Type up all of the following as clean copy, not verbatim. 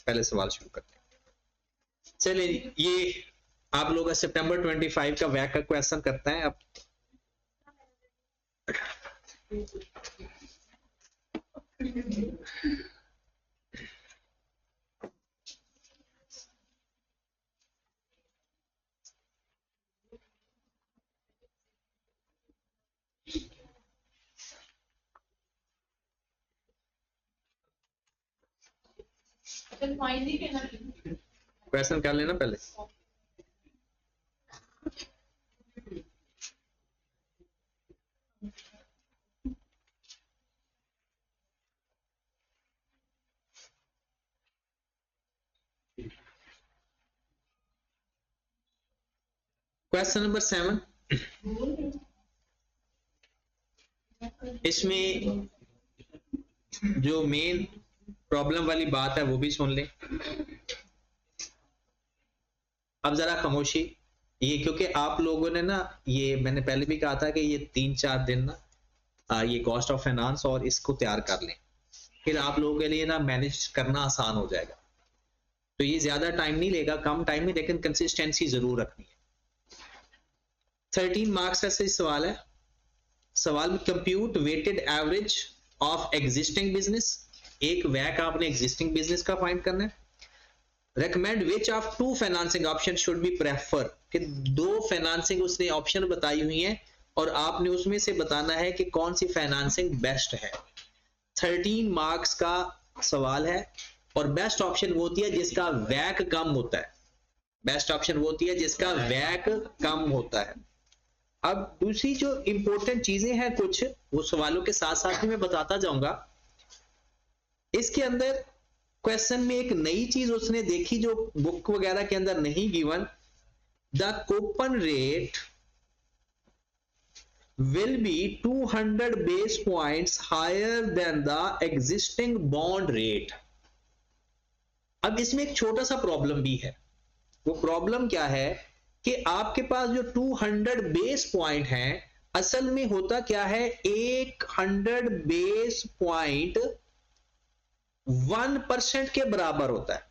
पहले सवाल शुरू करते हैं। चलिए ये आप लोग सितंबर 25 का वैक का क्वेश्चन करते हैं। अब क्वेश्चन कर लेना पहले। क्वेश्चन नंबर 7, इसमें जो मेन प्रॉब्लम वाली बात है वो भी सुन लें। अब जरा खामोशी, ये क्योंकि आप लोगों ने ना, ये मैंने पहले भी कहा था कि ये 3-4 दिन ना ये कॉस्ट ऑफ फाइनेंस और इसको तैयार कर लें, फिर आप लोगों के लिए ना मैनेज करना आसान हो जाएगा। तो ये ज्यादा टाइम नहीं लेगा, कम टाइम में, लेकिन कंसिस्टेंसी जरूर रखनी है। 13 मार्क्स का सही सवाल है। सवाल में compute weighted average of existing business, एक वैक आपने एग्जिस्टिंग बिजनेस का फाइंड करना है। Recommend which of 2 financing option should be prefer, कि 2 फाइनेंसिंग उसने ऑप्शन बताई हुई हैं और आपने उसमें से बताना है कि कौन सी फाइनेंसिंग बेस्ट है। 13 मार्क्स का सवाल है और बेस्ट ऑप्शन वो होती है जिसका वैक कम होता है। बेस्ट ऑप्शन वो होती है जिसका वैक कम होता है। अब दूसरी जो इंपॉर्टेंट चीजें हैं कुछ, वो सवालों के साथ साथ ही मैं बताता जाऊंगा। इसके अंदर क्वेश्चन में एक नई चीज उसने देखी जो बुक वगैरह के अंदर नहीं given. The coupon rate will be 200 base points higher than the existing bond rate। अब इसमें एक छोटा सा प्रॉब्लम भी है। वो प्रॉब्लम क्या है कि आपके पास जो 200 बेस पॉइंट हैं, असल में होता क्या है, 100 बेस पॉइंट 1% के बराबर होता है।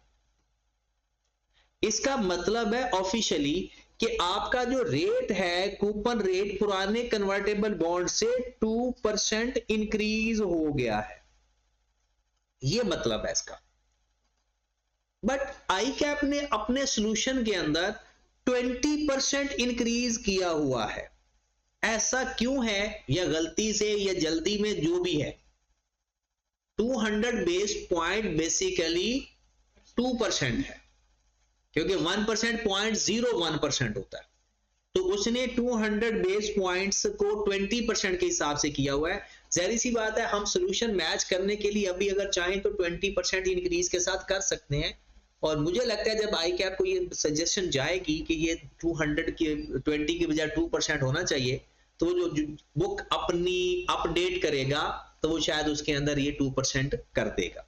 इसका मतलब है ऑफिशियली कि आपका जो रेट है, कूपन रेट, पुराने कन्वर्टेबल बॉन्ड से 2% इंक्रीज हो गया है, ये मतलब है इसका। बट आई कैप ने अपने सॉल्यूशन के अंदर 20% इंक्रीज किया हुआ है। ऐसा क्यों है, या गलती से या जल्दी में, जो भी है, 200 बेस पॉइंट बेसिकली 2% है, क्योंकि 1% 0.01% होता है। तो उसने 200 बेस पॉइंट्स को 20% के हिसाब से किया हुआ है। जहरी सी बात है, हम सॉल्यूशन मैच करने के लिए अभी अगर चाहें तो 20% इंक्रीज के साथ कर सकते हैं। और मुझे लगता है जब आई कैप को ये सजेशन जाएगी कि ये 200 की 20 की बजाय 2% होना चाहिए, तो जो बुक अपनी अपडेट करेगा तो वो शायद उसके अंदर ये 2% कर देगा।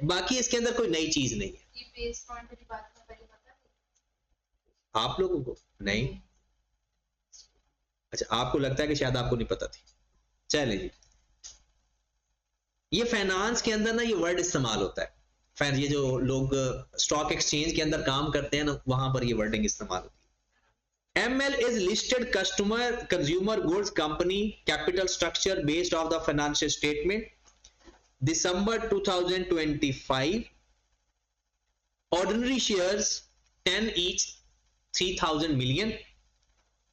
बाकी इसके अंदर कोई नई चीज नहीं है। आप लोगों को नहीं? अच्छा, आपको लगता है कि शायद आपको नहीं पता थी। चलिए, ये फाइनेंस के अंदर ना ये वर्ड इस्तेमाल होता है। ये जो लोग स्टॉक एक्सचेंज के अंदर काम करते हैं ना, वहां पर ये वर्डिंग इस्तेमाल होती है। ML is listed consumer goods company, capital structure based off the financial statement, December 2025, ordinary shares 10 each, 3000 million,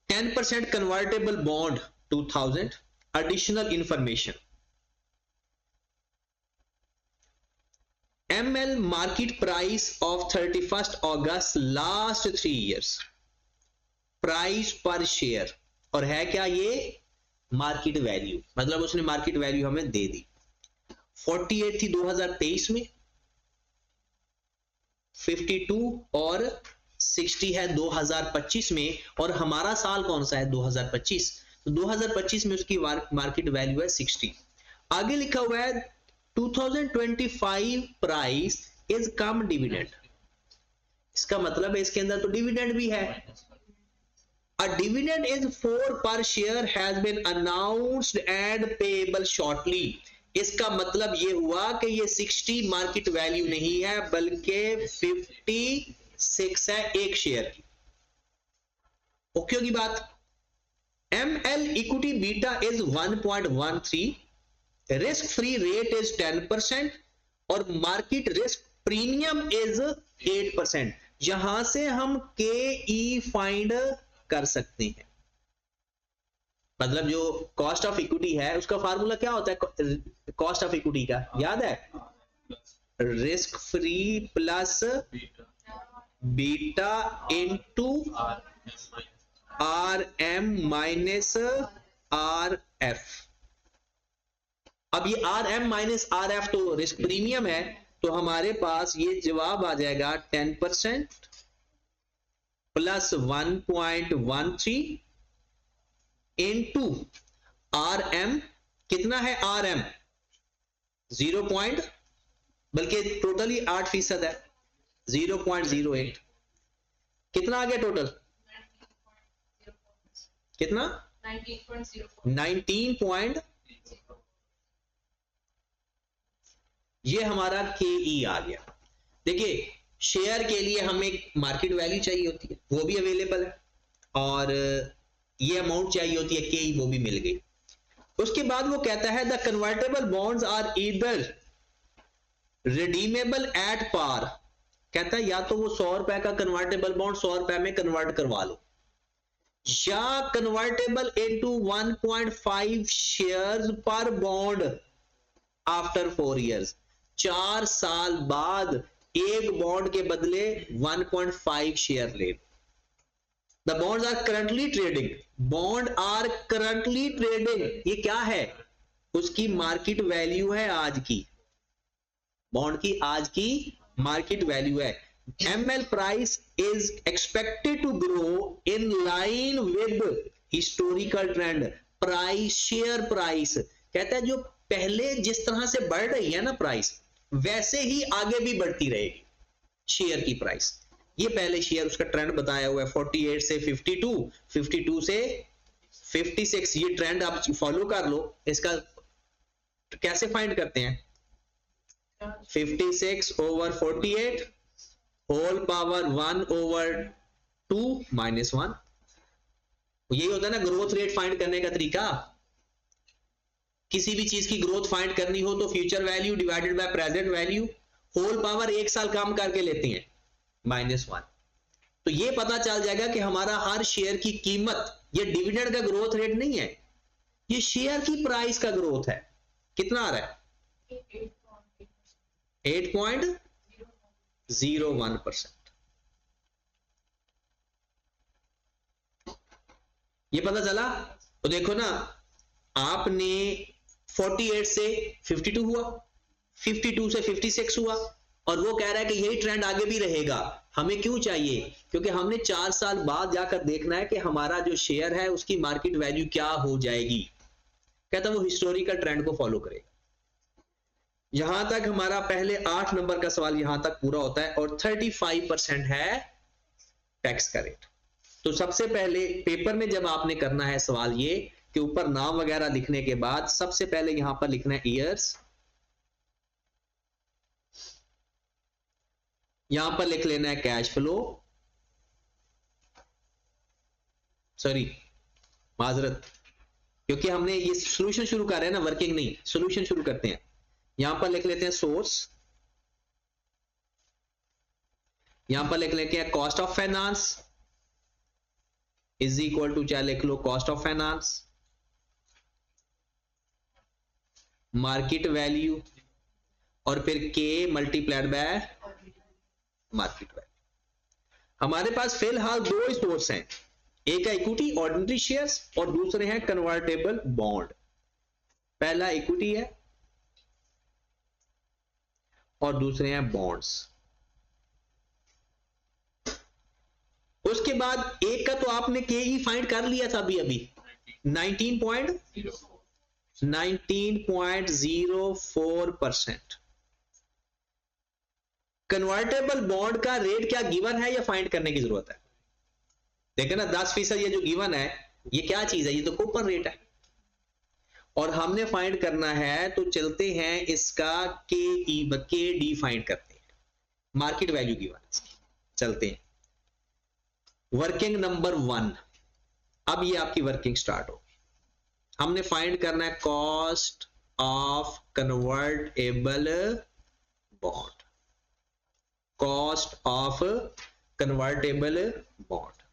10% convertible bond 2000, additional information, ML market price of 31st August last 3 years, price पर share, और है क्या ये, market value, मतलब उसने market value हमें दे दी। 48 थी 2023 में, 52 और 60 है 2025 में, और हमारा साल कौन सा है, 2025। तो 2025 में उसकी मार्केट वैल्यू है 60। आगे लिखा हुआ है 2025 प्राइस इज कम डिविडेंड। इसका मतलब है इसके अंदर तो डिविडेंड भी है। A dividend is 4 per share has been announced and payable shortly। इसका मतलब ये हुआ कि ये 60 मार्केट वैल्यू नहीं है बल्कि 56 है एक शेयर की। ओके होगी बात। ML equity beta is 1.13, risk free rate is 10% और मार्केट रिस्क प्रीमियम इज 8%। यहां से हम KE फाइंड कर सकते हैं। मतलब जो कॉस्ट ऑफ इक्विटी है उसका फार्मूला क्या होता है कॉस्ट ऑफ इक्विटी का, याद है? Risk free plus beta into RM minus RF। अब ये RM माइनस RF तो रिस्क प्रीमियम है, तो हमारे पास ये जवाब आ जाएगा 10% प्लस 1.13 इनटू RM। कितना है RM? 0. बल्कि टोटली 8% है, 0.08। कितना आ गया टोटल? कितना? 19. ये हमारा KE आ गया। देखिए शेयर के लिए हमें मार्केट वैल्यू चाहिए होती है, वो भी अवेलेबल है, और ये अमाउंट चाहिए होती है KE, वो भी मिल गई। उसके बाद वो कहता है the convertible bonds are either redeemable at par. कहता है या तो वो 100 रुपए का कन्वर्टेबल बॉन्ड 100 रुपए में कन्वर्ट करवा लो, या कन्वर्टेबल इनटू 1.5 शेयर्स पर बॉन्ड आफ्टर 4 इयर्स। 4 साल बाद एक बॉन्ड के बदले 1.5 शेयर ले। The bonds are currently trading, bond are currently trading, ये क्या है? उसकी मार्केट वैल्यू है आज की, बॉन्ड की आज की मार्केट वैल्यू है। ML price is expected to grow in line with historical trend. Price, share price कहता है जो पहले जिस तरह से बढ़ रही है ना प्राइस, वैसे ही आगे भी बढ़ती रहेगी शेयर की प्राइस। ये पहले शेयर उसका ट्रेंड बताया हुआ है 48 से 52, 52 से 56। ये ट्रेंड आप फॉलो कर लो। इसका कैसे फाइंड करते हैं? 56 over 48 whole power 1 over 2 minus 1। यही होता है ना ग्रोथ रेट फाइंड करने का तरीका। किसी भी चीज की ग्रोथ फाइंड करनी हो तो future value divided by present value, whole power 1 साल काम करके लेते हैं, -1। तो ये पता चल जाएगा कि हमारा हर शेयर की कीमत, ये डिविडेंड का ग्रोथ रेट नहीं है, ये शेयर की प्राइस का ग्रोथ है। कितना आ रहा है? 8.01%। ये पता चला। तो देखो ना, आपने 48 से 52 हुआ, 52 से 56 हुआ, और वो कह रहा है कि यही ट्रेंड आगे भी रहेगा। हमें क्यों चाहिए? क्योंकि हमने 4 साल बाद जाकर देखना है कि हमारा जो शेयर है उसकी मार्केट वैल्यू क्या हो जाएगी। कहता वो हिस्टोरिकल ट्रेंड को फॉलो करेगा। यहां तक हमारा पहले 8 नंबर का सवाल यहां तक पूरा होता है, और 35% है टैक्स का रेट। तो सबसे पहले पेपर में जब आपने करना है सवाल ये कि ऊपर नाम वगैरह लिखने के बाद सबसे पहले यहां पर लिखना है ईयर्स, यहां पर लिख लेना है कैश फ्लो, सॉरी माजरत, क्योंकि हमने ये सॉल्यूशन शुरू कर रहे हैं ना, वर्किंग नहीं, सॉल्यूशन शुरू करते हैं। यहां पर लिख लेते हैं सोर्स, यहां पर लिख लेते हैं cost of finance is equal to, चाहे लिख लो cost of finance market value, और फिर के मल्टीप्लाइड बाय मार्केट वैल्यू। हमारे पास फिलहाल 2 ही सोर्स हैं, एक है इक्विटी ऑर्डिनरी शेयर्स और दूसरे हैं कन्वर्टेबल बॉन्ड। पहला इक्विटी है और दूसरे हैं बॉन्ड्स। उसके बाद एक का तो आपने KE फाइंड कर लिया था अभी 19.04%। कन्वर्टेबल बॉन्ड का रेट क्या गिवन है या फाइंड करने की जरूरत है? देखे ना 10% ये जो गिवन है ये क्या चीज है? ये तो कूपन रेट है। और हमने फाइंड करना है, तो चलते हैं इसका के डी फाइंड करते हैं, मार्केट वैल्यू की वजह से चलते हैं। वर्किंग नंबर 1, अब ये आपकी वर्किंग स्टार्ट होगी। हमने फाइंड करना है cost of convertible bond, cost of convertible bond.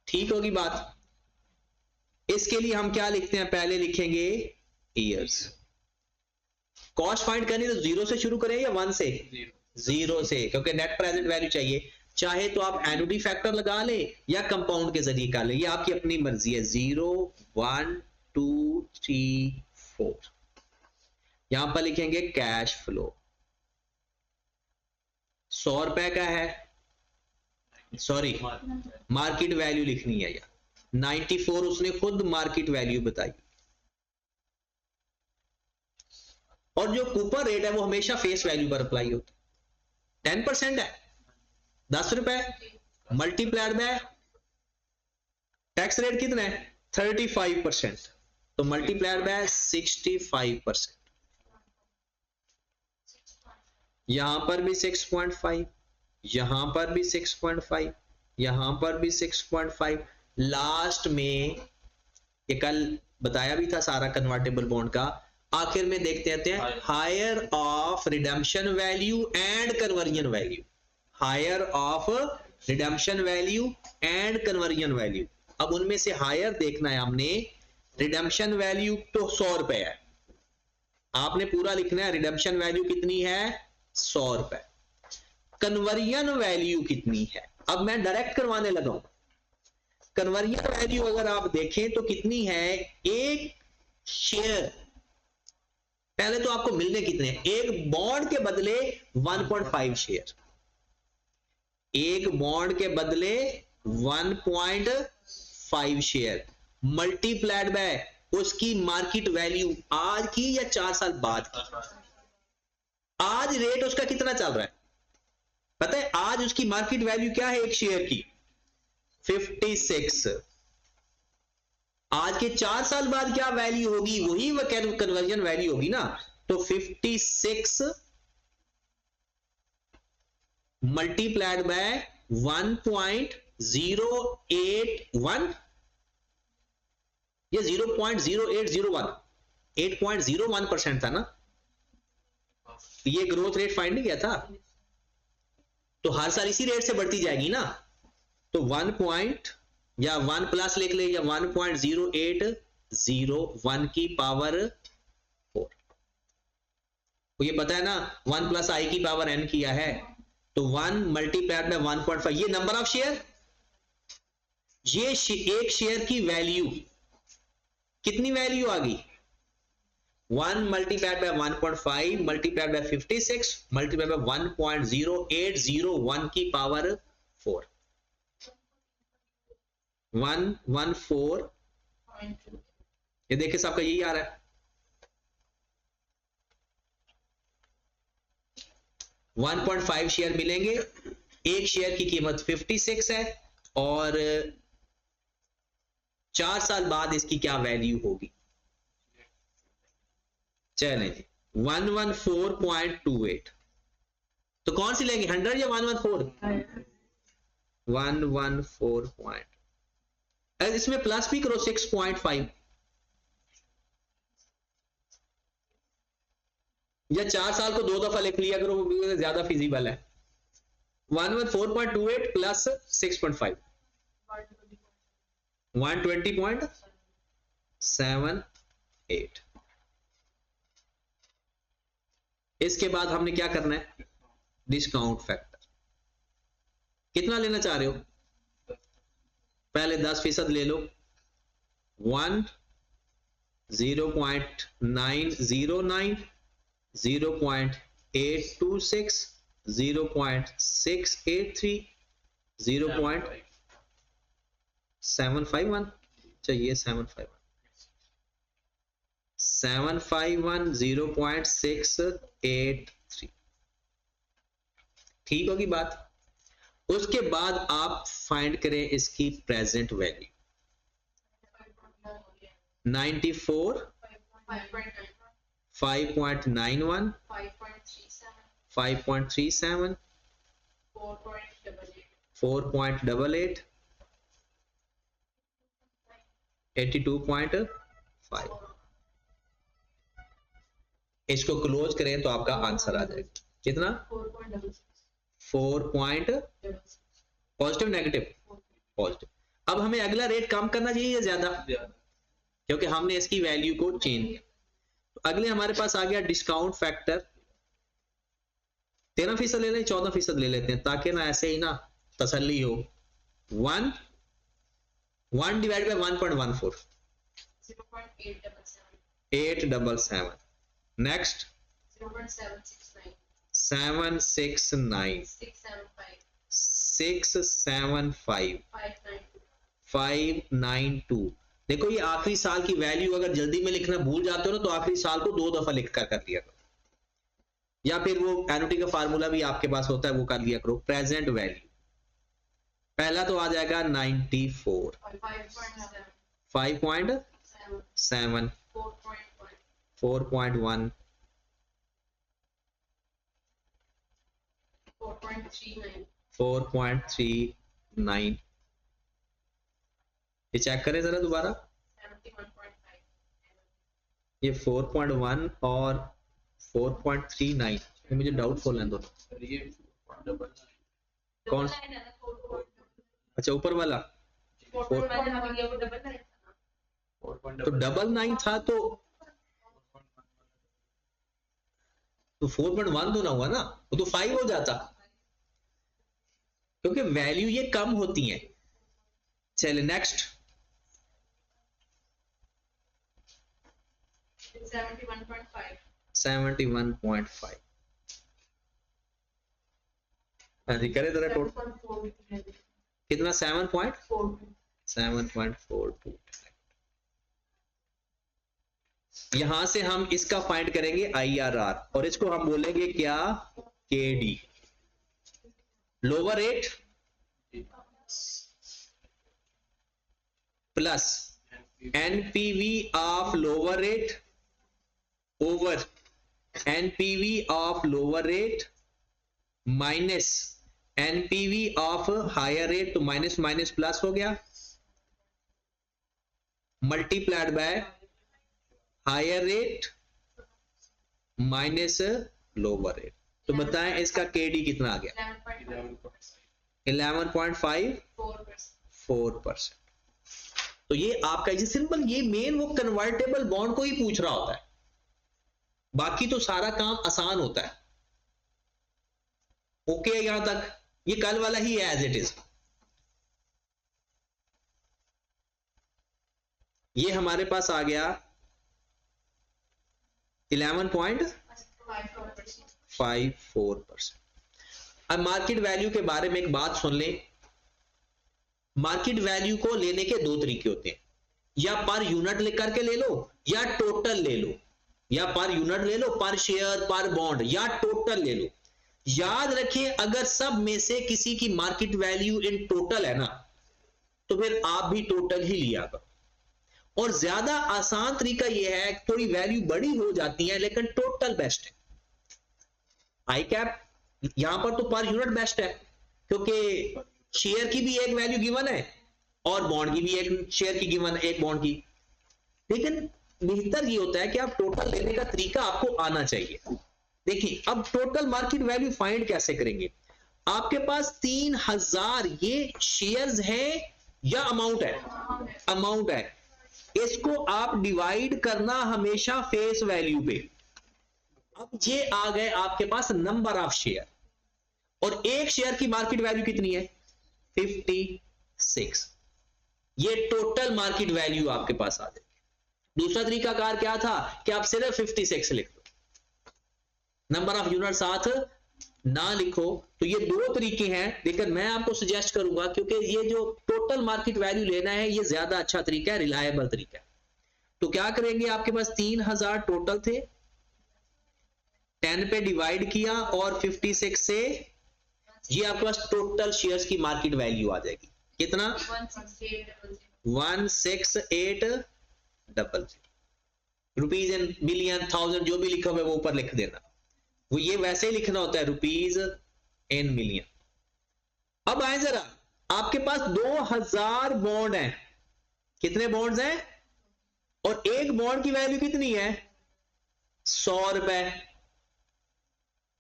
ठीक होगी बात। इसके लिए हम क्या लिखते हैं, पहले लिखेंगे ईयर्स। कॉस्ट फाइंड करनी तो 0 से शुरू करें या 1 से? 0 से, क्योंकि नेट प्रेजेंट वैल्यू चाहिए। चाहे तो आप एनुटी फैक्टर लगा लें या कंपाउंड के जरिए कर लें, ये आपकी अपनी मर्जी है। 0 1 2 3 4। यहां पर लिखेंगे कैश फ्लो, 100 रुपए का है, सॉरी मार्केट वैल्यू लिखनी है यार, 94 उसने खुद मार्केट वैल्यू बताई। और जो कूपन रेट है वो हमेशा फेस वैल्यू पर अप्लाई होता है। 10% है, 10 रुपए मल्टीप्लाइड बाय टैक्स रेट कितना है 35%, तो मल्टीप्लाइड बाय 65%। यहां पर भी 6.5, यहां पर भी 6.5, यहां पर भी 6.5। लास्ट में ये कल बताया भी था सारा कन्वर्टेबल बॉन्ड का, आखिर में देखते हैं higher of redemption value and conversion value, higher of redemption value and conversion value. अब उनमें से हायर देखना है हमने, रिडेम्पशन वैल्यू तो 100 रुपए है, आपने पूरा लिखना है रिडेम्पशन वैल्यू कितनी है 100 रुपए, कन्वर्जन वैल्यू कितनी है। अब मैं डायरेक्ट करवाने लगा हूं, कन्वर्जन वैल्यू अगर आप देखें तो कितनी है, एक शेयर पहले तो आपको मिलने कितने हैं, एक बॉन्ड के बदले 1.5 शेयर, एक बॉन्ड के बदले 1.5 शेयर मल्टीप्लाइड बाय उसकी मार्केट वैल्यू आज की या 4 साल बाद की। आज रेट उसका कितना चल रहा है पता है, आज उसकी मार्केट वैल्यू क्या है एक शेयर की 56। आज के 4 साल बाद क्या वैल्यू होगी, वही कन्वर्जन वैल्यू होगी ना, तो 56 मल्टीप्लाइड बाय 1.081, ये 0.0801, 8.01% था ना, ये ग्रोथ रेट फाइंड नहीं किया था, तो हर साल इसी रेट से बढ़ती जाएगी ना, तो 1 या 1 प्लस लिख ले या 1.0801 की पावर 4, तो ये पता है ना 1 प्लस आई की पावर n किया है, तो 1 मल्टीप्लाइड बाय 1.5, ये नंबर ऑफ शेयर, ये एक शेयर की वैल्यू कितनी वैल्यू आ गई 1 multiplied by 1.5 multiplied by 56 multiplied by 1.0801 की पावर 4, 114। ये देखिए साहब का यही आ रहा है, 1.5 शेयर मिलेंगे, एक शेयर की कीमत 56 है और 4 साल बाद इसकी क्या वैल्यू होगी, चलें जी 114.28, तो कौन सी लेंगे 100 या 114? 114 इसमें प्लस भी करो 6.5 या 4 साल को 2 दफा लिख लिया करो, ज्यादा फिजिबल है। 114.28 प्लस 6.5 120.78। इसके बाद हमने क्या करना है, डिस्काउंट फैक्टर कितना लेना चाह रहे हो, पहले 10% ले लो, 1 0.909 0.826 0.683 0.751 चाहिए 751 0.683, ठीक होगी बात। उसके बाद आप फाइंड करें इसकी प्रेजेंट वैल्यू 94 5.91 5.37 4.88 82.5 इसको क्लोज करें तो आपका आंसर आ जाएगा कितना 4 पॉजिटिव नेगेटिव पॉजिटिव। अब हमें अगला रेट कम करना चाहिए या ज्यादा, क्योंकि हमने इसकी वैल्यू को चेंज किया। तो अगले हमारे पास आ गया डिस्काउंट फैक्टर 13% ले लें 14% ले लेते हैं ताकि ना ऐसे ही ना तसल्ली हो। 1 डिवाइड बाय 1.14 877 नेक्स्ट 769 675 592। देखो ये आखिरी साल की वैल्यू अगर जल्दी में लिखना भूल जाते हो ना तो आखिरी साल को 2 दफा लिख कर दिया करो, या फिर वो एनुटी का फार्मूला भी आपके पास होता है वो कर लिया करो। प्रेजेंट वैल्यू पहला तो आ जाएगा 94 5.7 4.1 4.39। ये चेक करें जरा दोबारा, ये 4.1 और 4.39 मुझे डाउटफुल है दोनों। कौन? अच्छा ऊपर वाला तो 99 था तो 4.1 तो ना हुआ ना, वो तो 5 हो जाता, क्योंकि वैल्यू ये कम होती है। चलिए नेक्स्ट 71.5 करे जरा टोटल कितना 7.42। यहां से हम इसका फाइंड करेंगे IRR और इसको हम बोलेंगे क्या KD lower rate plus NPV of lower rate over NPV of lower rate minus NPV of higher rate, तो माइनस माइनस प्लस हो गया, multiplied by higher rate minus lower rate. तो बताएं इसका KD कितना आ गया 11.54%। तो ये आपका ये सिंपल, ये मेन वो कन्वर्टेबल बॉन्ड को ही पूछ रहा होता है, बाकी तो सारा काम आसान होता है। ओके है यहां तक, ये कल वाला ही है एज इट इज। ये हमारे पास आ गया 11.54%। अब मार्केट वैल्यू के बारे में एक बात सुन लें, मार्केट वैल्यू को लेने के 2 तरीके होते हैं, या पर यूनिट लिख करके ले लो या टोटल ले लो, या पर यूनिट ले लो, पर शेयर पर बॉन्ड, या टोटल ले लो। याद रखिए अगर सब में से किसी की मार्केट वैल्यू इन टोटल है ना तो फिर आप भी टोटल ही लिया करो। और ज्यादा आसान तरीका यह है, थोड़ी वैल्यू बड़ी हो जाती है लेकिन टोटल बेस्ट है। आई कैप यहां पर तो पर यूनिट बेस्ट है, क्योंकि शेयर की भी एक वैल्यू गिवन है और बॉन्ड की भी एक शेयर की गिवन है, एक बॉन्ड की। लेकिन बेहतर ये होता है कि आप टोटल लेने का तरीका आपको आना चाहिए। देखिए अब टोटल मार्केट वैल्यू फाइंड कैसे करेंगे। आपके पास 3000 ये शेयर्स है या अमाउंट है, अमाउंट है, इसको आप डिवाइड करना हमेशा फेस वैल्यू पे। अब ये आ गए आपके पास नंबर ऑफ शेयर, और एक शेयर की मार्केट वैल्यू कितनी है 56। ये टोटल मार्केट वैल्यू आपके पास आ जाएगी। दूसरा तरीका कार क्या था कि आप सिर्फ 56 लिख दो, नंबर ऑफ यूनिट साथ ना लिखो। तो ये 2 तरीके हैं, लेकिन मैं आपको सजेस्ट करूंगा क्योंकि ये जो टोटल मार्केट वैल्यू लेना है ये ज्यादा अच्छा तरीका है, रिलायबल तरीका है। तो क्या करेंगे, आपके पास 3000 टोटल थे, 10 पे डिवाइड किया और 56 से ये आपके पास टोटल शेयर्स की मार्केट वैल्यू आ जाएगी। कितना? 16800 रुपीज इन मिलियन, थाउजेंड, जो भी लिखा हुआ है वो ऊपर लिख देना। वो ये वैसे ही लिखना होता है, रुपीज इन मिलियन। अब आए जरा, आपके पास 2000 बॉन्ड हैं। कितने बॉन्ड्स हैं? और एक बॉन्ड की वैल्यू कितनी है? 100 रुपए।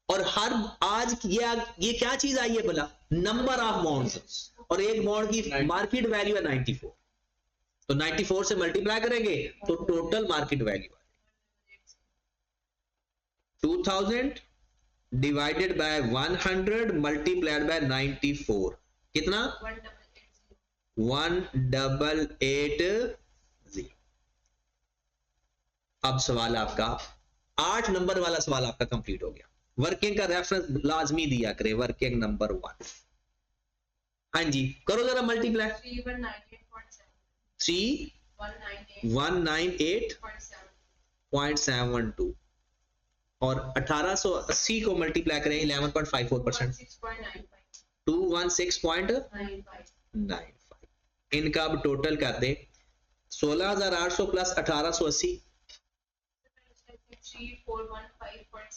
और हर आज ये क्या चीज आई है बोला? Number of bonds. और एक बॉन्ड की मार्केट वैल्यू है 94, तो 94 से मल्टीप्लाई करेंगे तो total market value 2000 divided by 100 multiplied by 94, कितना? 1880। अब सवाल आपका 8 नंबर वाला सवाल आपका कंप्लीट हो गया। वर्किंग का रेफरेंस लाजमी दिया करे, वर्किंग नंबर 1। हाँ जी, करो जरा मल्टीप्लाई। 3198.72 और 1880 को मल्टीप्लाई करें 11.54%, 216.95। इनका अब टोटल कर दे, 16,800 प्लस 1880,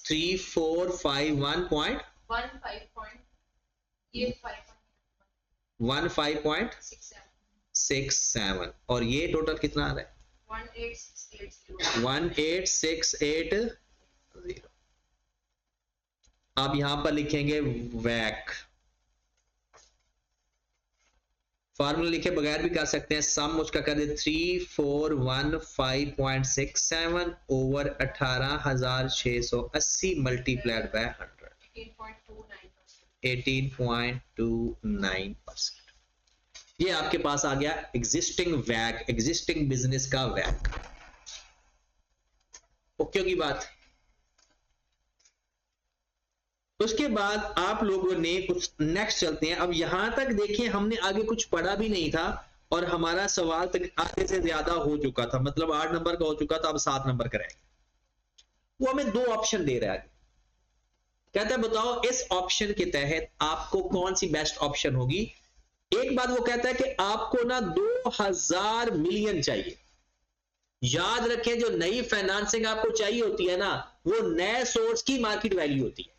3451.15.67 और ये टोटल कितना आ रहा है? 18680। आप यहां पर लिखेंगे वैक, फार्मूला लिखे बगैर भी कर सकते हैं। सम उसका कर दे 3415.67 ओवर 18,680 मल्टीप्लाइड बाय 100, 18.29%। ये आपके पास आ गया एग्जिस्टिंग वैक, एग्जिस्टिंग बिजनेस का वैक। ओके की बात। उसके बाद आप लोगों ने कुछ नेक्स्ट चलते हैं। अब यहां तक देखिए, हमने आगे कुछ पढ़ा भी नहीं था और हमारा सवाल तक आगे से ज्यादा हो चुका था, मतलब 8 नंबर का हो चुका था, अब 7 नंबर का रहेगा। वो हमें 2 ऑप्शन दे रहा है, कहता है बताओ इस ऑप्शन के तहत आपको कौन सी बेस्ट ऑप्शन होगी। एक बात वो कहता है कि आपको ना 2000 मिलियन चाहिए। याद रखें, जो नई फाइनेंसिंग आपको चाहिए होती है ना, वो नए सोर्स की मार्केट वैल्यू होती है,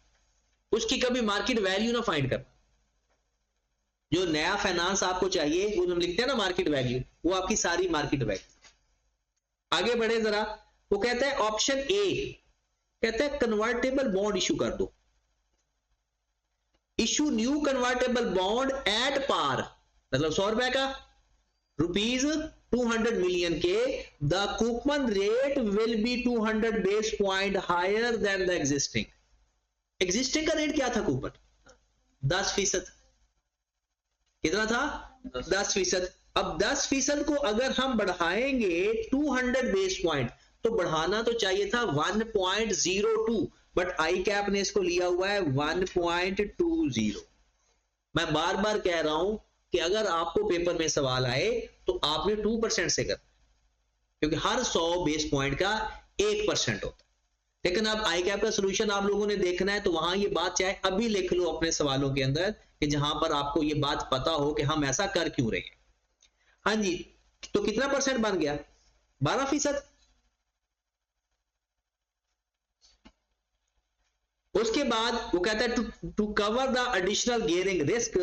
उसकी कभी मार्केट वैल्यू ना फाइंड करना। जो नया फाइनेंस आपको चाहिए वो हम लिखते हैं ना मार्केट वैल्यू, वो आपकी सारी मार्केट वैल्यू। आगे बढ़े जरा, वो कहता है ऑप्शन ए, कहता है कन्वर्टेबल बॉन्ड इशू कर दो। Issue new convertible bond at par, मतलब 100 रुपए का, रुपीज 200 मिलियन के, the coupon rate will be 200 base point higher than the existing. Existing का रेट क्या था कूपन? 10%। कितना था? 10%। अब 10% को अगर हम बढ़ाएंगे 200 बेस पॉइंट, तो बढ़ाना तो चाहिए था 1.02, बट आई कैप ने इसको लिया हुआ है 1.20। मैं बार बार कह रहा हूं कि अगर आपको पेपर में सवाल आए तो आपने 2% से करना, क्योंकि हर 100 बेस पॉइंट का 1% होता है। लेकिन अब आई कैप का सोल्यूशन आप लोगों ने देखना है, तो वहां ये बात चाहे अभी लिख लो अपने सवालों के अंदर, कि जहां पर आपको ये बात पता हो कि हम ऐसा कर क्यों रहे हैं। हाँ जी, तो कितना परसेंट बन गया? 12%। उसके बाद वो कहता है to cover the additional gearing risk,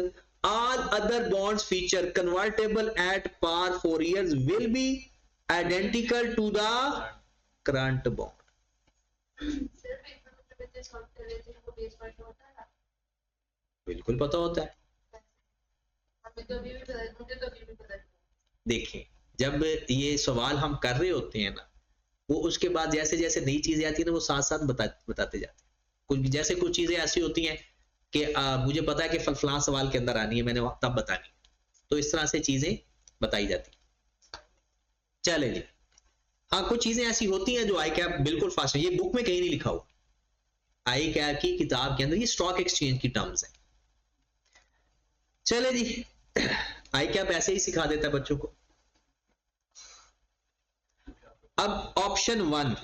all other bonds feature convertible at par 4 years will be identical to the current bond. बिल्कुल पता होता है। देखिए, जब ये सवाल हम कर रहे होते हैं ना, वो उसके बाद जैसे जैसे नई चीजें आती है ना, वो साथ साथ बताते जाते हैं। जैसे कुछ चीजें ऐसी होती हैं कि मुझे पता है कि फलां सवाल के अंदर आनी है, मैंने तब बतानी, तो इस तरह से चीजें बताई जाती। चले जी, हाँ कुछ चीजें ऐसी होती हैं जो आई कैप बिल्कुल फास्ट है, ये बुक में कहीं नहीं लिखा हुआ, आई कैप की किताब के अंदर ये स्टॉक एक्सचेंज की टर्म्स है। चले जी, आई कैप ऐसे ही सिखा देता है बच्चों को। अब ऑप्शन 1,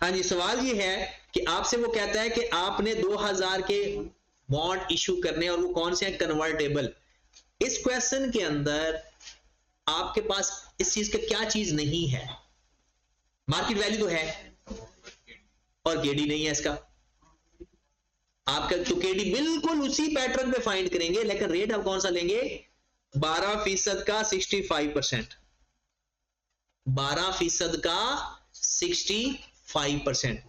हाँ जी, सवाल ये है कि आपसे वो कहता है कि आपने 2000 के बॉन्ड इशू करने और वो कौन से हैं, कन्वर्टेबल। इस क्वेश्चन के अंदर आपके पास इस चीज का क्या चीज नहीं है? मार्केट वैल्यू तो है और केडी नहीं है इसका। आपका तो केडी बिल्कुल उसी पैटर्न पे फाइंड करेंगे, लेकिन रेट आप कौन सा लेंगे? 12% का 65%, 12% का 65%।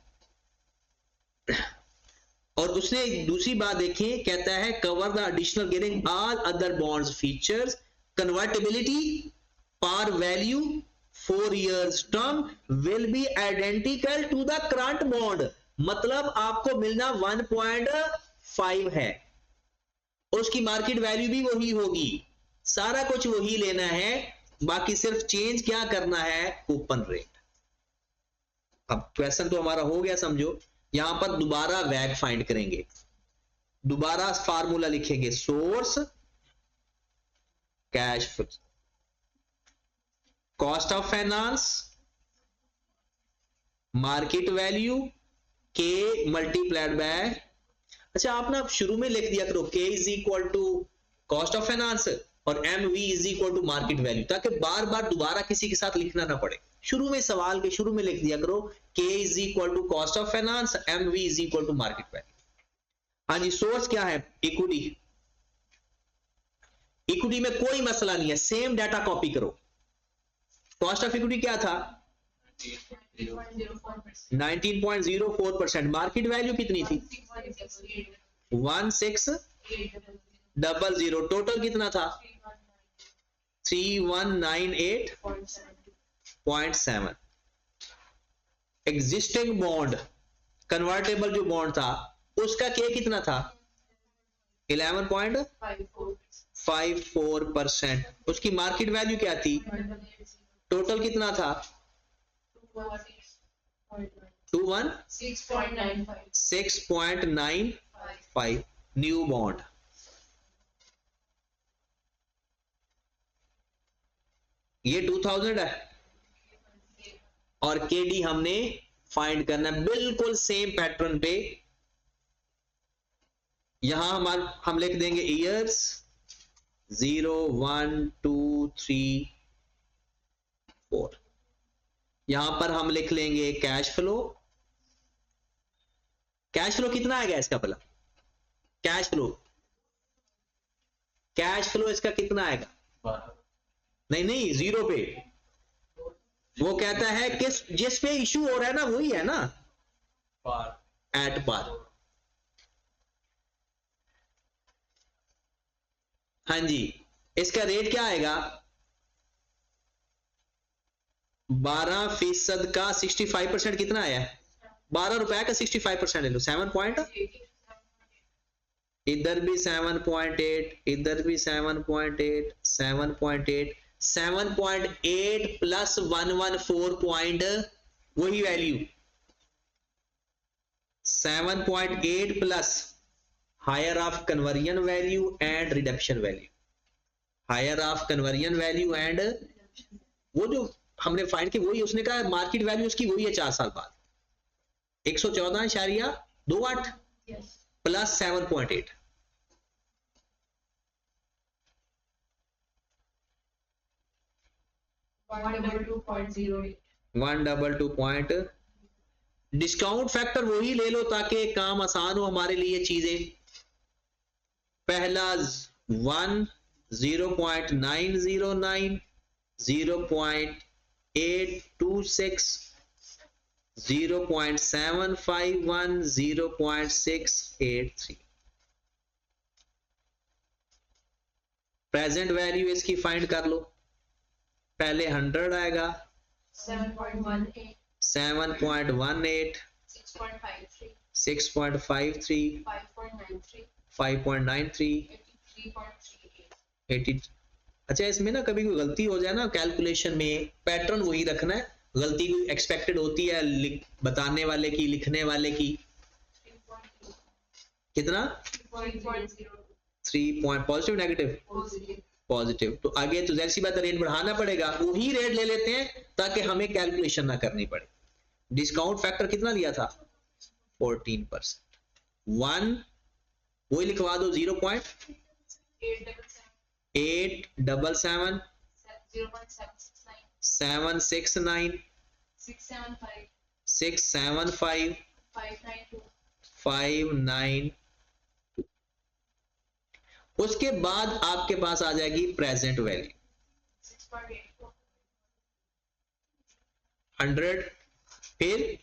और उसने दूसरी बात देखिए, कहता है cover the additional giving all other bonds features, convertibility, par value, 4 years term will be identical to the current bond। मतलब आपको मिलना 1.5 है, उसकी मार्केट वैल्यू भी वही होगी, सारा कुछ वही लेना है, बाकी सिर्फ चेंज क्या करना है, कूपन रेट। अब क्वेश्चन तो हमारा हो गया समझो। यहां पर दोबारा वैग फाइंड करेंगे, दोबारा फार्मूला लिखेंगे, source cash flow, cost of finance, market value, K multiplied by, अच्छा आप ना शुरू में लिख दिया करो K is equal to cost of finance और M V is equal to market value, ताकि बार बार दोबारा किसी के साथ लिखना ना पड़े। शुरू में सवाल के शुरू में लिख दिया करो K is equal to cost of finance, M V is equal to market value. हाँ जी, सोर्स क्या है? इक्विटी। इक्विटी में कोई मसला नहीं है, सेम डाटा कॉपी करो। कॉस्ट ऑफ इक्विटी क्या था? 19.04%। मार्केट वैल्यू कितनी थी? 1600। टोटल कितना था? 3198.7। एग्जिस्टिंग बॉन्ड, कन्वर्टेबल जो बॉन्ड था उसका के कितना था? 11.54%। उसकी मार्केट वैल्यू क्या थी? टोटल कितना था? 6.95। New bond. ये 2000 है और केडी हमने फाइंड करना है बिल्कुल सेम पैटर्न पे। यहां हम लिख देंगे ईयर्स 0 1 2 3 4। यहां पर हम लिख लेंगे कैश फ्लो। कैश फ्लो कितना आएगा इसका भला? कैश फ्लो इसका कितना आएगा? नहीं, जीरो पे। वो कहता है किस जिस पे इशू हो रहा है ना वही है ना, एट पार। हाँ जी, इसका रेट क्या आएगा? 12% का 65% कितना आया? 12 रुपए का 65% ले लो, 7 पॉइंट, इधर भी 7.8, इधर भी 7.8, 7.8, 7.8 प्लस 114 पॉइंट, वही value 7.8 plus higher of conversion value and reduction value, higher of conversion value and वो जो हमने फाइंड की वही उसने कहा मार्केट वैल्यू उसकी वही है 4 साल बाद 114.28 प्लस 7.8। $122.08। डिस्काउंट फैक्टर वही ले लो ताकि काम आसान हो हमारे लिए चीजें। पहला 1, 0.909, 0.826, 0.751, 0.683। प्रेजेंट वैल्यू इसकी फाइंड कर लो। पहले 100 आएगा, 7.18, 6.53, 5.93, 80। अच्छा इसमें ना कभी कोई गलती हो जाए ना कैलकुलेशन में, पैटर्न वही रखना है, गलती कोई एक्सपेक्टेड होती है बताने वाले की, लिखने वाले की। कितना? 3 पॉइंट पॉजिटिव नेगेटिव पॉजिटिव। तो आगे तो जैसी बात रेट बढ़ाना पड़ेगा, वही रेट ले लेते हैं ताकि हमें कैलकुलेशन ना करनी पड़े। डिस्काउंट फैक्टर कितना लिया था 14%। 1 वही लिखवा दो 0.877 769 675 592। उसके बाद आपके पास आ जाएगी प्रेजेंट वैल्यू 100, फिर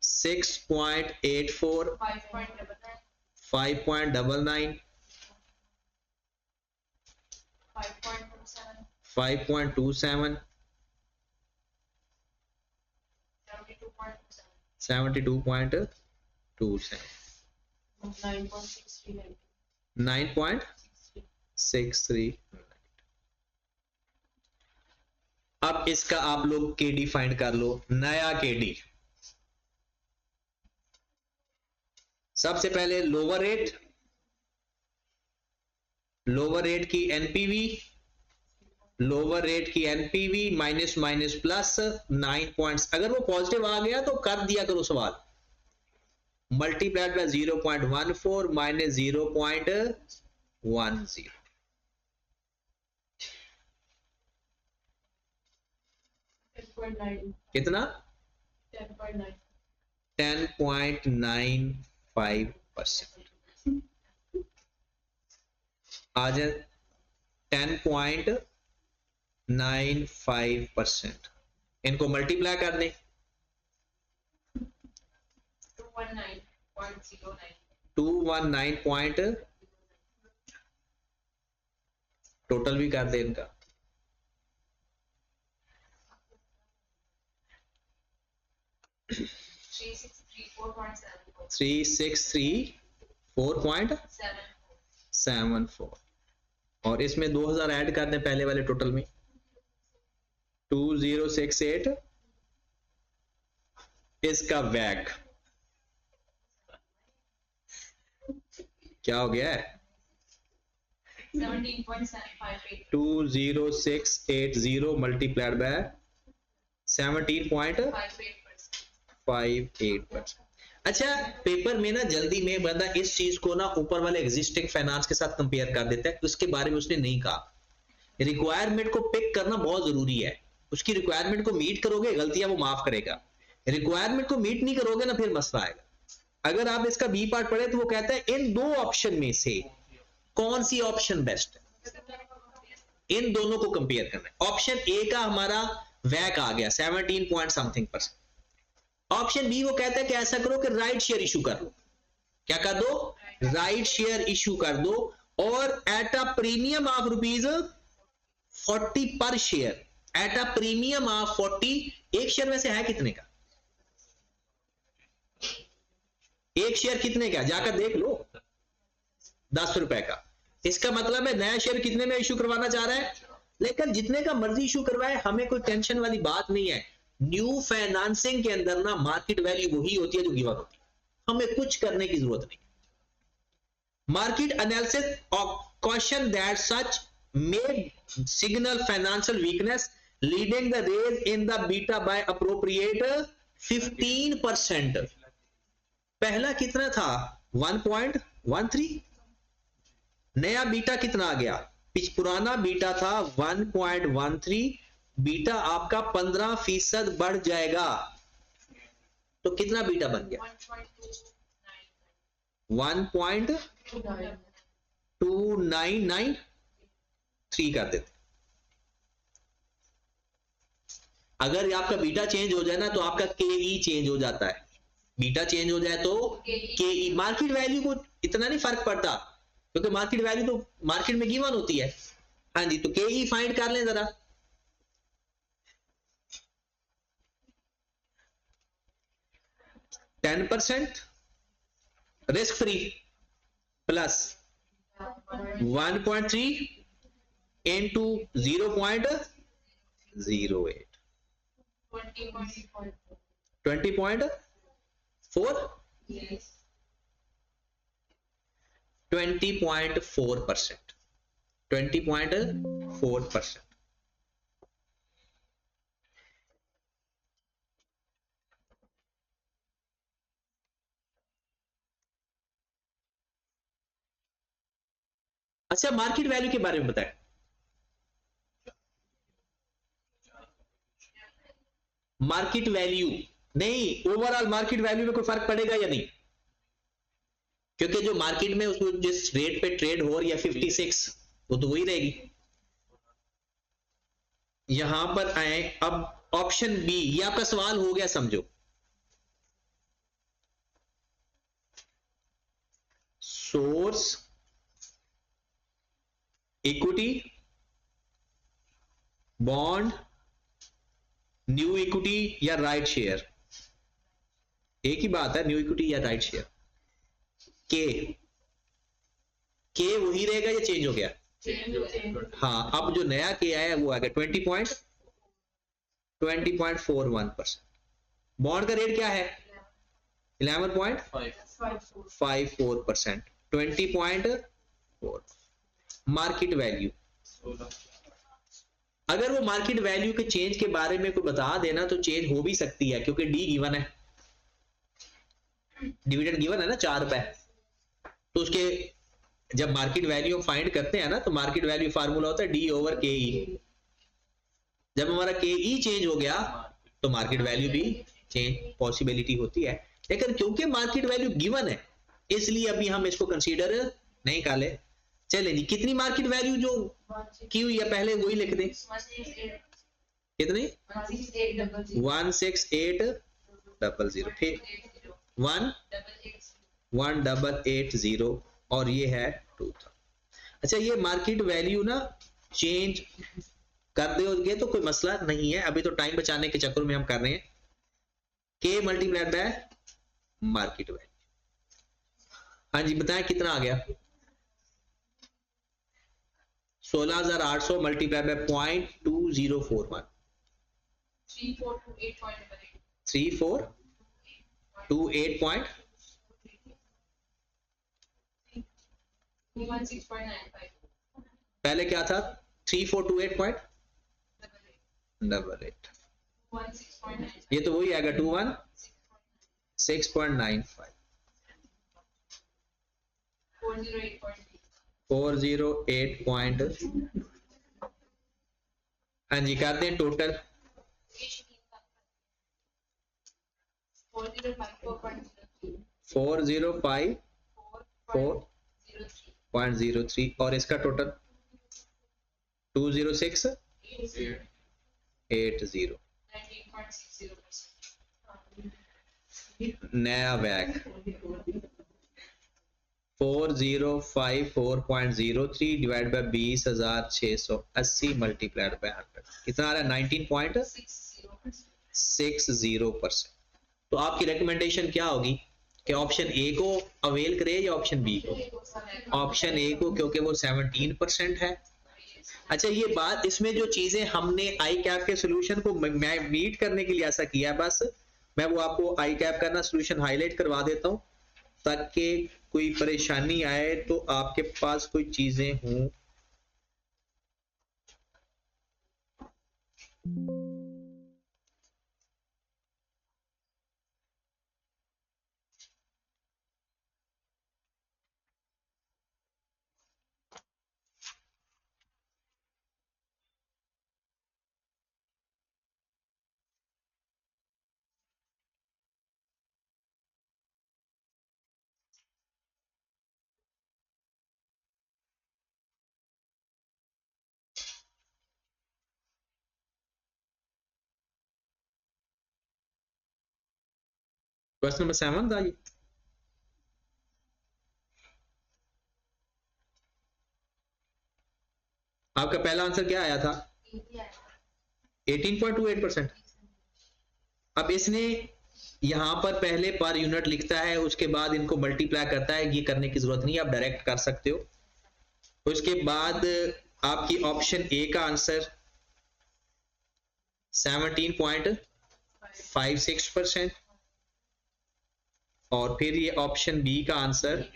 6.84 5.99 5.27 72.27 9.63। अब इसका आप लोग केडी फाइंड कर लो। नया केडी, सबसे पहले लोअर रेट की एनपीवी, लोअर रेट की NPV minus minus plus 9 points, अगर वो पॉजिटिव आ गया तो कर दिया करो सवाल, मल्टीप्लाइड बाय 0.14 माइनस 0.10 कितना 10.95%। आ जाए 10.95%, इनको मल्टीप्लाई कर दें 219 टोटल भी कर दे इनका 3634.74 और इसमें 2000 ऐड कर दें पहले वाले टोटल में 2068। इसका वैक क्या हो गया है 20680 मल्टीप्लाइड बाय 17.58%। अच्छा, पेपर में ना जल्दी में बंदा इस चीज को ना ऊपर वाले एग्जिस्टिंग फाइनेंस के साथ कंपेयर कर देता है, उसके बारे में उसने नहीं कहा। रिक्वायरमेंट को पिक करना बहुत जरूरी है, उसकी रिक्वायरमेंट को मीट करोगे गलतियां वो माफ करेगा, रिक्वायरमेंट को मीट नहीं करोगे ना फिर मसला आएगा। अगर आप इसका बी पार्ट पढ़े तो वो कहता है इन दो ऑप्शन में से कौन सी ऑप्शन बेस्ट है, इन दोनों को कंपेयर करना है। ऑप्शन ए का हमारा वैक आ गया 17 पॉइंट समथिंग %। ऑप्शन बी वो कहता है कि ऐसा करो कि राइट शेयर इशू कर लो, क्या कर दो, राइट शेयर इशू कर दो, और एट अ प्रीमियम ऑफ ₹40 पर share, at a premium of 40। एक शेयर में से है कितने का, एक शेयर कितने का, जाकर देख लो 10 रुपए का। इसका मतलब है नया शेयर कितने में इशू करवाना चाह रहा है, लेकिन जितने का मर्जी इशू करवाए, हमें कोई टेंशन वाली बात नहीं है। न्यू फाइनेंसिंग के अंदर ना मार्केट वैल्यू वही होती है जो गिवन होती है, हमें कुछ करने की जरूरत नहीं। Market analysis question that such may signal financial weakness leading the raise in the beta by appropriate 15%। पहला कितना था 1.13, नया बीटा कितना आ गया, पुराना बीटा था 1.13, बीटा आपका 15% बढ़ जाएगा, तो कितना बीटा बन गया 1.2993 कर देते। अगर आपका बीटा चेंज हो जाए ना तो आपका के चेंज हो जाता है, बीटा चेंज हो जाए तो के मार्केट वैल्यू को इतना नहीं फर्क पड़ता, क्योंकि मार्केट वैल्यू तो मार्केट में गिवन होती है। हाँ जी, तो के फाइंड कर लें जरा। %10 रिस्क फ्री प्लस 1.3 into 0.08 20.4 20.4%, 20.4%। अच्छा मार्केट वैल्यू के बारे में बताएं। मार्केट वैल्यू नहीं, ओवरऑल मार्केट वैल्यू में कोई फर्क पड़ेगा या नहीं? क्योंकि जो मार्केट में उसको जिस रेट पे ट्रेड हो रही है 56, वो तो वही रहेगी। यहां पर आए, अब ऑप्शन बी, ये आपका सवाल हो गया समझो। Source equity, bond, new equity या राइट शेयर, एक ही बात है, न्यू इक्विटी या राइट शेयर। के वही रहेगा या चेंज हो गया? हाँ, अब जो नया के आया है वो आ गया 20.41%। बॉन्ड का रेट क्या है? 11.54%। 20.4 मार्केट वैल्यू। अगर वो मार्केट वैल्यू के चेंज के बारे में कोई बता देना तो चेंज हो भी सकती है, क्योंकि डी गिवन है, डिविडेंड गिवन है ना 4 रुपए, तो उसके जब मार्केट वैल्यू फाइंड करते हैं ना, तो मार्केट वैल्यू फार्मूला होता है डी ओवर के ई। जब हमारा के ई चेंज हो गया तो मार्केट वैल्यू भी चेंज पॉसिबिलिटी होती है, लेकिन क्योंकि मार्केट वैल्यू गिवन है इसलिए अभी हम इसको कंसीडर नहीं कर ले। चले जी, कितनी मार्केट वैल्यू जो की हुई है पहले वही लिख दें। कितनी? 16800, फिर 1880 और ये है 2000। अच्छा, ये मार्केट वैल्यू ना चेंज कर दोगे तो कोई मसला नहीं है, अभी तो टाइम बचाने के चक्कर में हम कर रहे हैं। के मल्टीप्लाइड बाय मार्केट वैल्यू। हाँ जी बताएं कितना आ गया? 16,800 मल्टीप्लाई बाय 0.2041। 3428 पहले क्या था? 3428.88। ये तो वही आएगा 216.95। 408 हाँ जी करते हैं टोटल। 405.03 और इसका टोटल 206.80। नया bag 4054.03 divide by 20,680 multiplied by 100 कितना आ रहा है? 19.60%। तो आपकी रिकमेंडेशन क्या होगी कि ऑप्शन ए को अवेल करे या ऑप्शन बी को? ऑप्शन ए को, क्योंकि वो 17% है। अच्छा, ये बात, इसमें जो चीजें हमने आई कैप के सोल्यूशन को मीट करने के लिए ऐसा किया है, बस मैं वो आपको आई कैप का ना सोल्यूशन हाईलाइट करवा देता हूं ताकि कोई परेशानी आए तो आपके पास कोई चीजें हों। क्वेश्चन नंबर 7 था ये। आपका पहला आंसर क्या आया था? 18.28%। अब इसने यहां पर पहले पर यूनिट लिखता है, उसके बाद इनको मल्टीप्लाई करता है, ये करने की जरूरत नहीं है, आप डायरेक्ट कर सकते हो। उसके बाद आपकी ऑप्शन ए का आंसर 17.56% और फिर ये ऑप्शन बी का आंसर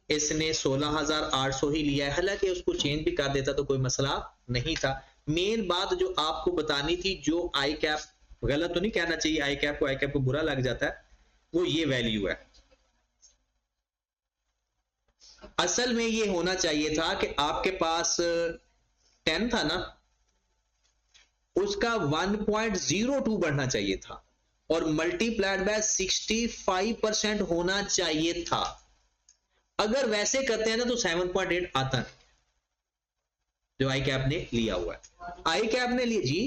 इसने 16,800 ही लिया है, हालांकि उसको चेंज भी कर देता तो कोई मसला नहीं था। मेन बात जो आपको बतानी थी, जो आई कैप, गलत तो नहीं कहना चाहिए, आई कैप को बुरा लग जाता है, वो ये वैल्यू है। असल में ये होना चाहिए था कि आपके पास 10 था ना, उसका 1.02 बढ़ना चाहिए था और मल्टीप्लाइड बाय 65% होना चाहिए था। अगर वैसे करते हैं ना तो 7.8 आता है जो आई कैप ने लिया हुआ है। आई कैप ने लिए जी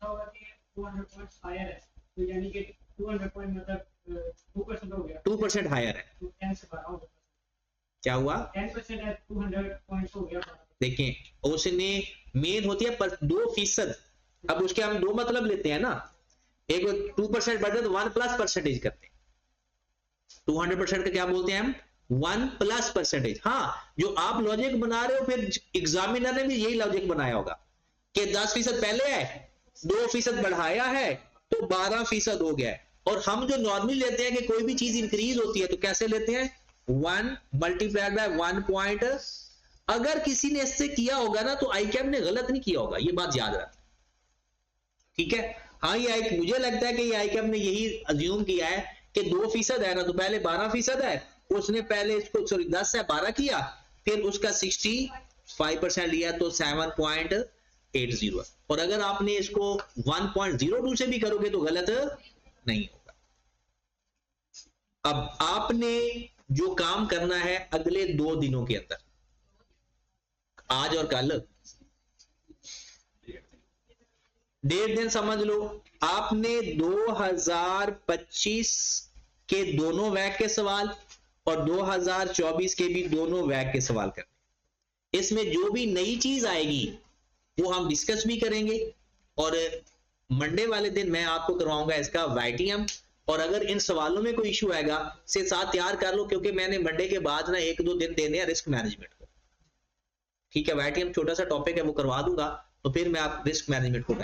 200 पॉइंट्स हायर है, तो यानी कि 200 पॉइंट मतलब 2% हो गया, 2% हायर है। तो 10 से 12 होगा। क्या हुआ? 10% है, 200 पॉइंट्स हो गया। देखें उसने मेन होती है पर 2%। अब उसके हम दो मतलब लेते हैं ना, एक 2% बढ़ते तो 1+% करते हैं। 200% का क्या बोलते हैं हम? 1+%। हाँ, जो आप लॉजिक बना रहे हो फिर एग्जामिनर ने भी यही लॉजिक बनाया होगा कि 10% पहले है, 2% बढ़ाया है तो 12% हो गया है। और हम जो नॉर्मली लेते हैं कि कोई भी चीज इंक्रीज होती है तो कैसे लेते हैं? 1 मल्टीप्लाइड बाय 1 पॉइंट। अगर किसी ने इससे किया होगा ना तो आई कैप ने गलत नहीं किया होगा, ये बात याद रख, ठीक है। हाँ, ये मुझे लगता है कि ये आई कैप ने यही अज्यूम किया है कि 2% है ना तो पहले 12% है, उसने पहले इसको सॉरी 10 है 12 किया, फिर उसका 65% लिया तो 7.80। और अगर आपने इसको 1.02 से भी करोगे तो गलत नहीं होगा। अब आपने जो काम करना है अगले 2 दिनों के अंदर, आज और कल, 1.5 दिन समझ लो, आपने 2025 के दोनों वैक के सवाल और 2024 के भी दोनों वैक के सवाल करने। इसमें जो भी नई चीज आएगी वो हम डिस्कस भी करेंगे और मंडे वाले दिन मैं आपको करवाऊंगा इसका वाइटियम। और अगर इन सवालों में कोई इशू आएगा से साथ तैयार कर लो, क्योंकि मैंने मंडे के बाद ना 1-2 दिन देने हैं रिस्क मैनेजमेंट को, ठीक है। वाइटियम छोटा सा टॉपिक है वो करवा दूंगा, तो फिर मैं आप रिस्क मैनेजमेंट को